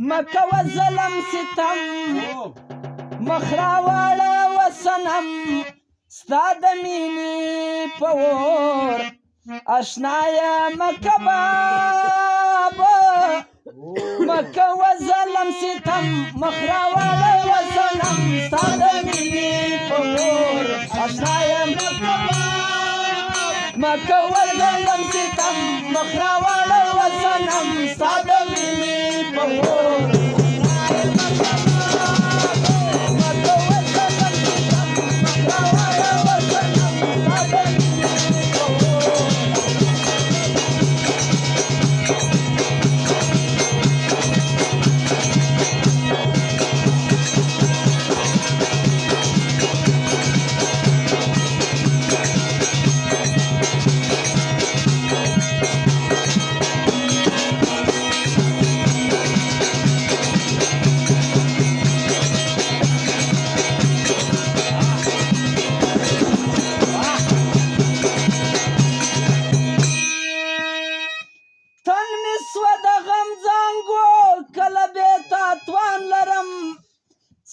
مکه و ظلم ستم مخ راواړه و صنم ستا د مینې په اور اشنایه مکه بابا مکه و ظلم ستم مخ راواړه و صنم ستا د مینې په اور اشنایه مکه مکه و ظلم ستم مخ راواړه و صنم ستا د مینې په اور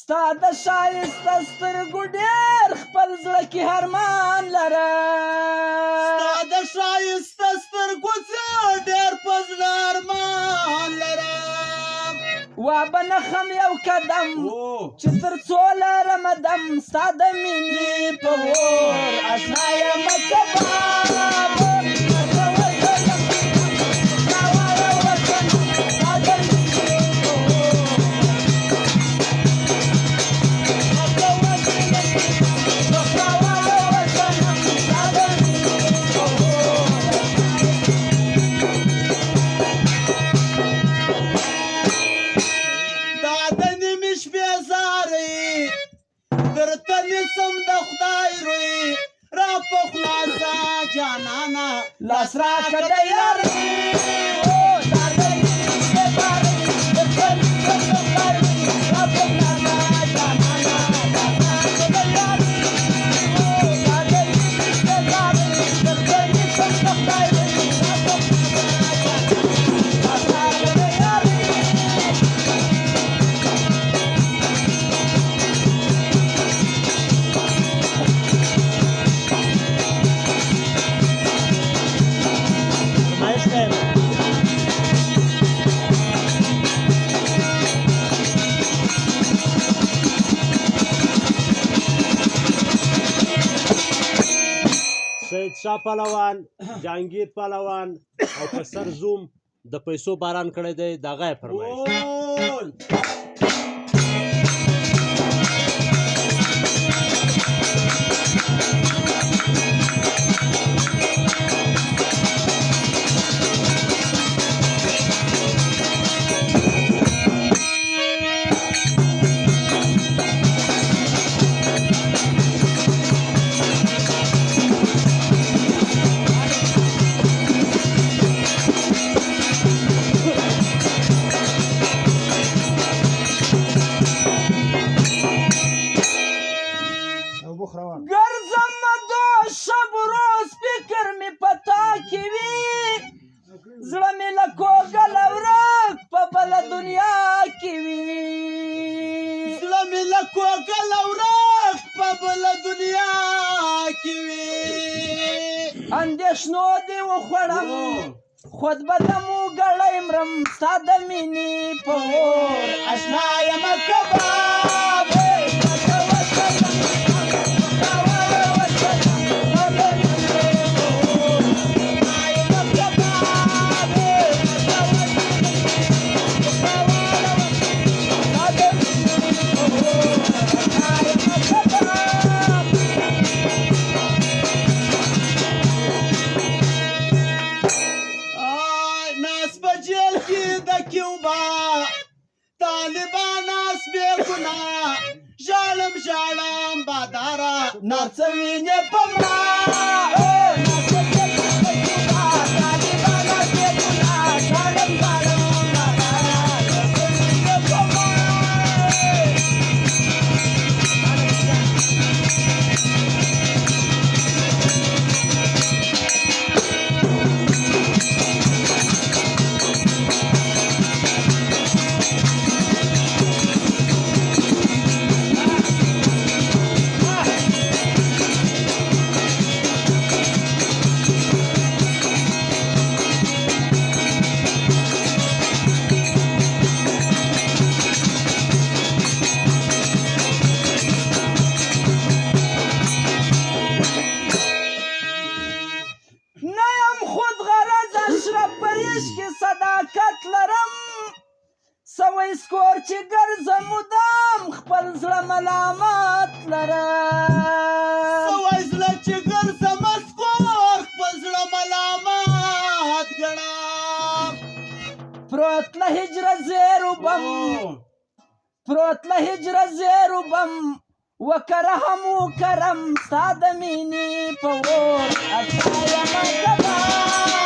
ستا د ښایسته سترګو ډېر خپل زړه کې ارمان لرم ستا د ښایسته سترګو ډېر په زړه ارمان لرم وابه نخم یو قدم چې تر څو لرم دم ستا د مینې په اور اشنایه مکه بابا لاس راکه د یارۍ سید شاه پهلوان جهانگیر پهلوان او په سر زوم د پیسو باران کړی دی دغه یې فرمایش ګرځم دو شب روز فکر مې پتا کې وي زړه مې له کوږل ورک په بله دنیا کې وي زړه مې له کوږل ورک په بله دنیا کې وي اندېښنو دې وخوړم خود به د مو ګړی مرم ستا د مینې په اور اشنایه مکه بابا ژړم باداره ناڅوینې په مړه سوی سکور چې ګرځم مدام خپل زړه ملامت لرم سوی زړه چې ګرځم سکور خپل زړه ملامت ګڼم پروت له هجره زیرو بم پروت له هجره زیرو بم وکرهم وکرم ستا د مینې په اور اچا یم ګبا